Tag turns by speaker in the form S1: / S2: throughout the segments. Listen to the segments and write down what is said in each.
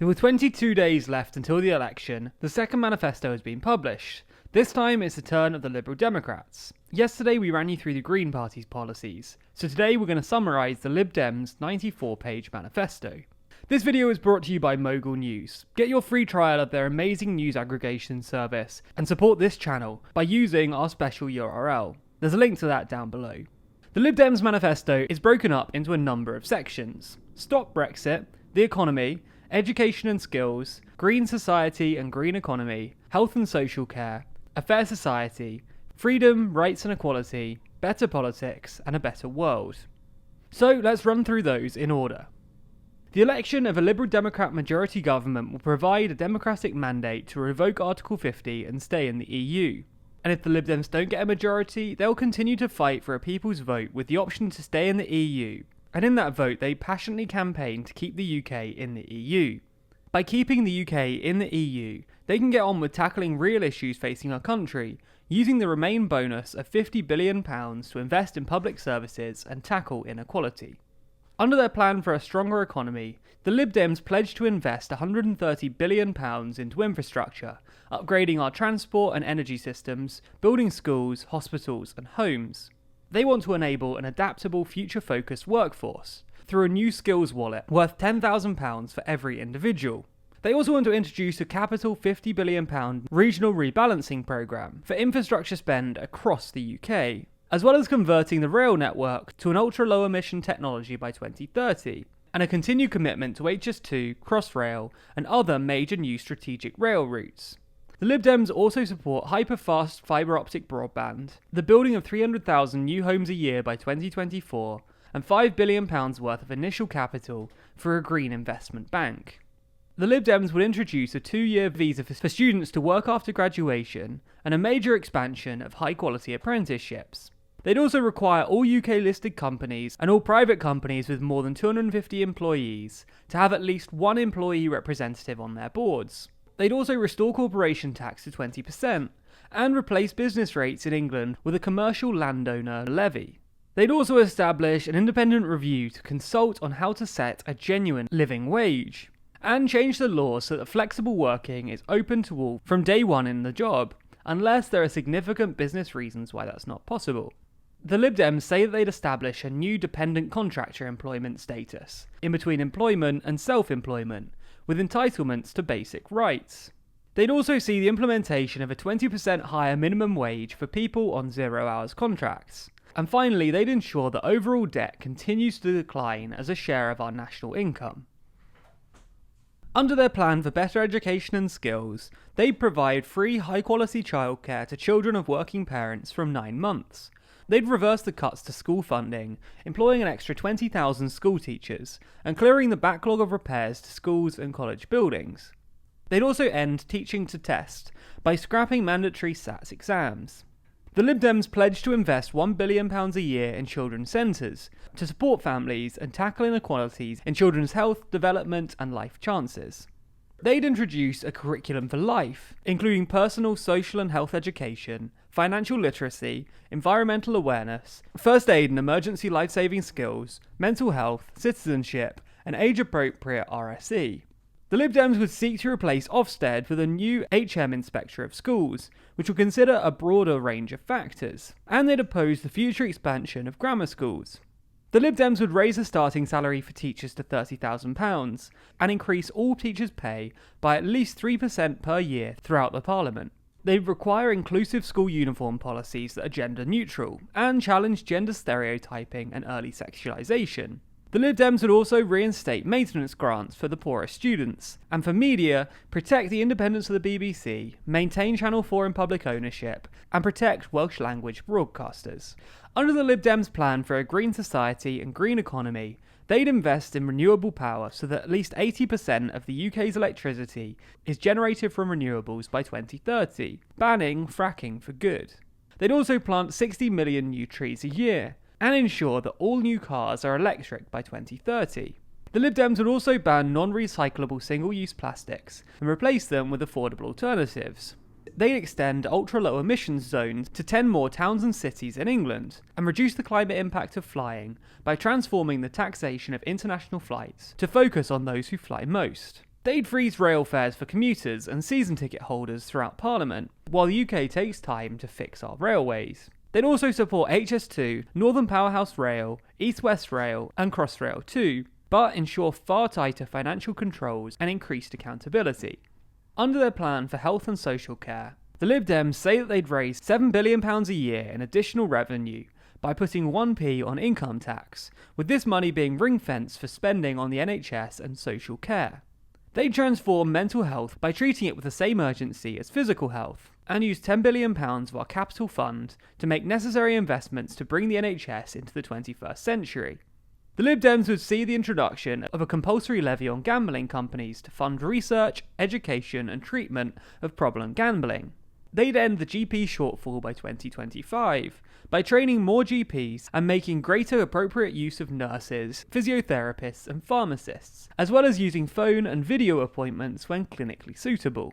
S1: With 22 days left until the election, the second manifesto has been published. This time it's the turn of the Liberal Democrats. Yesterday we ran you through the Green Party's policies, so today we're going to summarise the Lib Dems' 94-page manifesto. This video is brought to you by Mogul News. Get your free trial of their amazing news aggregation service and support this channel by using our special URL. There's a link to that down below. The Lib Dems manifesto is broken up into a number of sections: Stop Brexit, the economy, education and skills, green society and green economy, health and social care, a fair society, freedom, rights and equality, better politics, and a better world. So let's run through those in order. The election of a Liberal Democrat majority government will provide a democratic mandate to revoke Article 50 and stay in the EU. And if the Lib Dems don't get a majority, they'll continue to fight for a people's vote with the option to stay in the EU. And in that vote, they passionately campaign to keep the UK in the EU. By keeping the UK in the EU, they can get on with tackling real issues facing our country, using the Remain bonus of £50 billion to invest in public services and tackle inequality. Under their plan for a stronger economy, the Lib Dems pledged to invest £130 billion into infrastructure, upgrading our transport and energy systems, building schools, hospitals and homes. They want to enable an adaptable, future-focused workforce through a new skills wallet worth £10,000 for every individual. They also want to introduce a capital £50 billion regional rebalancing programme for infrastructure spend across the UK, as well as converting the rail network to an ultra-low emission technology by 2030, and a continued commitment to HS2, Crossrail, and other major new strategic rail routes. The Lib Dems also support hyper-fast fibre optic broadband, the building of 300,000 new homes a year by 2024, and £5 billion worth of initial capital for a green investment bank. The Lib Dems would introduce a 2-year visa for students to work after graduation, and a major expansion of high-quality apprenticeships. They'd also require all UK-listed companies and all private companies with more than 250 employees to have at least one employee representative on their boards. They'd also restore corporation tax to 20% and replace business rates in England with a commercial landowner levy. They'd also establish an independent review to consult on how to set a genuine living wage and change the law so that flexible working is open to all from day one in the job, unless there are significant business reasons why that's not possible. The Lib Dems say that they'd establish a new dependent contractor employment status, in between employment and self-employment, with entitlements to basic rights. They'd also see the implementation of a 20% higher minimum wage for people on 0 hours contracts. And finally, they'd ensure that overall debt continues to decline as a share of our national income. Under their plan for better education and skills, they'd provide free high-quality childcare to children of working parents from 9 months. They'd reverse the cuts to school funding, employing an extra 20,000 school teachers, and clearing the backlog of repairs to schools and college buildings. They'd also end teaching to test by scrapping mandatory SATs exams. The Lib Dems pledged to invest £1 billion a year in children's centres, to support families and tackle inequalities in children's health, development and life chances. They'd introduce a curriculum for life, including personal, social and health education, financial literacy, environmental awareness, first aid and emergency life-saving skills, mental health, citizenship, and age-appropriate RSE. The Lib Dems would seek to replace Ofsted with a new HM Inspector of Schools, which will consider a broader range of factors, and they'd oppose the future expansion of grammar schools. The Lib Dems would raise the starting salary for teachers to £30,000 and increase all teachers' pay by at least 3% per year throughout the Parliament. They'd require inclusive school uniform policies that are gender neutral and challenge gender stereotyping and early sexualisation. The Lib Dems would also reinstate maintenance grants for the poorest students, and for media, protect the independence of the BBC, maintain Channel 4 in public ownership, and protect Welsh language broadcasters. Under the Lib Dems' plan for a green society and green economy, they'd invest in renewable power so that at least 80% of the UK's electricity is generated from renewables by 2030, banning fracking for good. They'd also plant 60 million new trees a year, and ensure that all new cars are electric by 2030. The Lib Dems would also ban non-recyclable single-use plastics and replace them with affordable alternatives. They'd extend ultra-low emissions zones to 10 more towns and cities in England, and reduce the climate impact of flying by transforming the taxation of international flights to focus on those who fly most. They'd freeze rail fares for commuters and season ticket holders throughout Parliament, while the UK takes time to fix our railways. They'd also support HS2, Northern Powerhouse Rail, East West Rail, and Crossrail too, but ensure far tighter financial controls and increased accountability. Under their plan for health and social care, the Lib Dems say that they'd raise £7 billion a year in additional revenue by putting 1p on income tax, with this money being ring-fenced for spending on the NHS and social care. They transform mental health by treating it with the same urgency as physical health, and use £10 billion of our capital fund to make necessary investments to bring the NHS into the 21st century. The Lib Dems would see the introduction of a compulsory levy on gambling companies to fund research, education and treatment of problem gambling. They'd end the GP shortfall by 2025 by training more GPs and making greater appropriate use of nurses, physiotherapists and pharmacists, as well as using phone and video appointments when clinically suitable.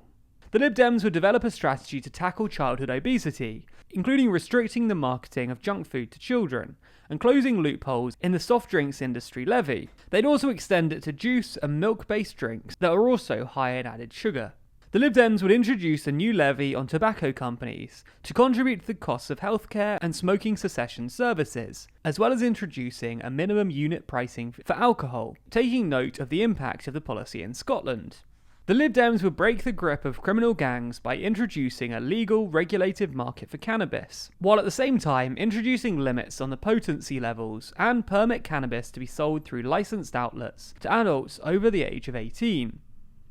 S1: The Lib Dems would develop a strategy to tackle childhood obesity, including restricting the marketing of junk food to children, and closing loopholes in the soft drinks industry levy. They'd also extend it to juice and milk-based drinks that are also high in added sugar. The Lib Dems would introduce a new levy on tobacco companies to contribute to the costs of healthcare and smoking cessation services, as well as introducing a minimum unit pricing for alcohol, taking note of the impact of the policy in Scotland. The Lib Dems would break the grip of criminal gangs by introducing a legal, regulated market for cannabis, while at the same time introducing limits on the potency levels and permit cannabis to be sold through licensed outlets to adults over the age of 18.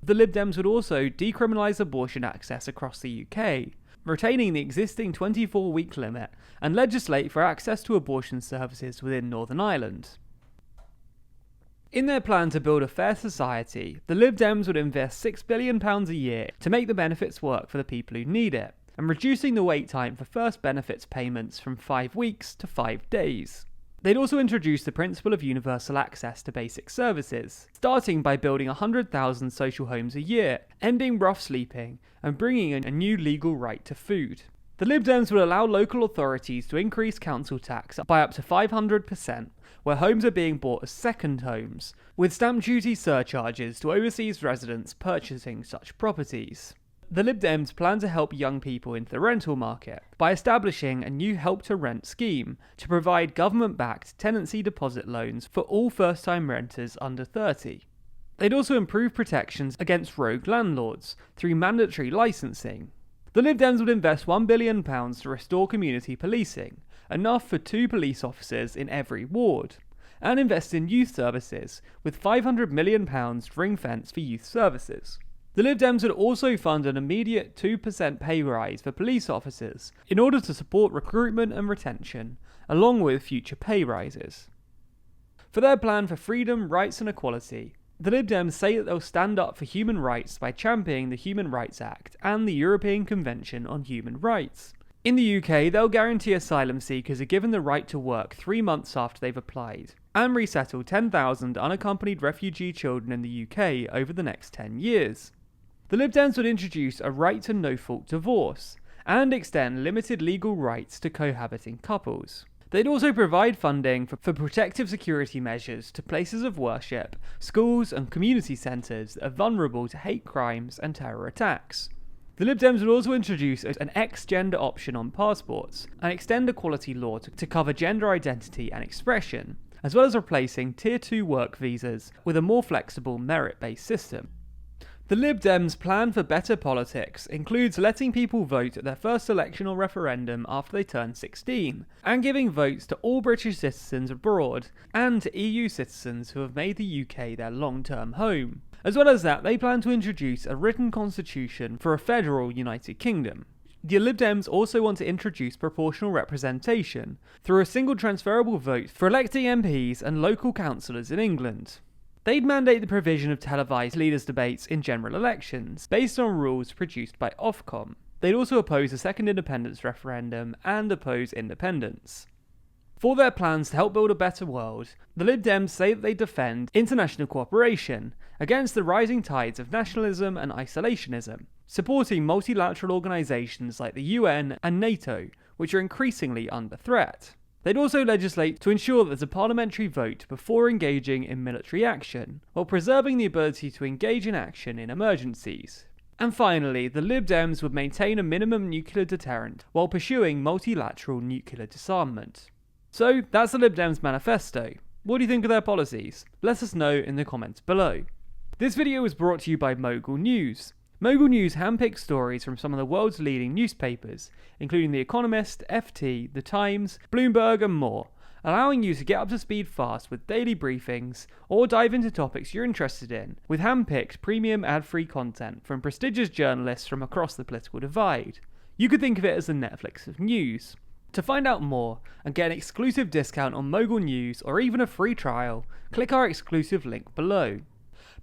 S1: The Lib Dems would also decriminalise abortion access across the UK, retaining the existing 24-week limit, and legislate for access to abortion services within Northern Ireland. In their plan to build a fair society, the Lib Dems would invest £6 billion a year to make the benefits work for the people who need it, and reducing the wait time for first benefits payments from 5 weeks to 5 days. They'd also introduce the principle of universal access to basic services, starting by building 100,000 social homes a year, ending rough sleeping, and bringing in a new legal right to food. The Lib Dems would allow local authorities to increase council tax by up to 500%, where homes are being bought as second homes, with stamp duty surcharges to overseas residents purchasing such properties. The Lib Dems plan to help young people into the rental market by establishing a new Help to Rent scheme to provide government-backed tenancy deposit loans for all first-time renters under 30. They'd also improve protections against rogue landlords through mandatory licensing. The Lib Dems would invest £1 billion to restore community policing, enough for 2 police officers in every ward, and invest in youth services with £500 million ring-fenced for youth services. The Lib Dems would also fund an immediate 2% pay rise for police officers in order to support recruitment and retention, along with future pay rises. For their plan for freedom, rights and equality, the Lib Dems say that they'll stand up for human rights by championing the Human Rights Act and the European Convention on Human Rights. In the UK, they'll guarantee asylum seekers are given the right to work 3 months after they've applied, and resettle 10,000 unaccompanied refugee children in the UK over the next 10 years. The Lib Dems would introduce a right to no-fault divorce, and extend limited legal rights to cohabiting couples. They'd also provide funding for protective security measures to places of worship, schools and community centres that are vulnerable to hate crimes and terror attacks. The Lib Dems would also introduce an ex-gender option on passports, and extend equality law to cover gender identity and expression, as well as replacing Tier 2 work visas with a more flexible merit-based system. The Lib Dems' plan for better politics includes letting people vote at their first election or referendum after they turn 16, and giving votes to all British citizens abroad and to EU citizens who have made the UK their long-term home. As well as that, they plan to introduce a written constitution for a federal United Kingdom. The Lib Dems also want to introduce proportional representation through a single transferable vote for electing MPs and local councillors in England. They'd mandate the provision of televised leaders' debates in general elections, based on rules produced by Ofcom. They'd also oppose a second independence referendum and oppose independence. For their plans to help build a better world, the Lib Dems say that they defend international cooperation against the rising tides of nationalism and isolationism, supporting multilateral organisations like the UN and NATO, which are increasingly under threat. They'd also legislate to ensure that there's a parliamentary vote before engaging in military action, while preserving the ability to engage in action in emergencies. And finally, the Lib Dems would maintain a minimum nuclear deterrent while pursuing multilateral nuclear disarmament. So, that's the Lib Dems manifesto. What do you think of their policies? Let us know in the comments below. This video was brought to you by Mogul News. Mogul News handpicks stories from some of the world's leading newspapers, including The Economist, FT, The Times, Bloomberg and more, allowing you to get up to speed fast with daily briefings or dive into topics you're interested in, with handpicked premium ad-free content from prestigious journalists from across the political divide. You could think of it as the Netflix of news. To find out more and get an exclusive discount on Mogul News or even a free trial, click our exclusive link below.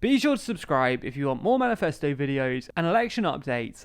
S1: Be sure to subscribe if you want more manifesto videos and election updates,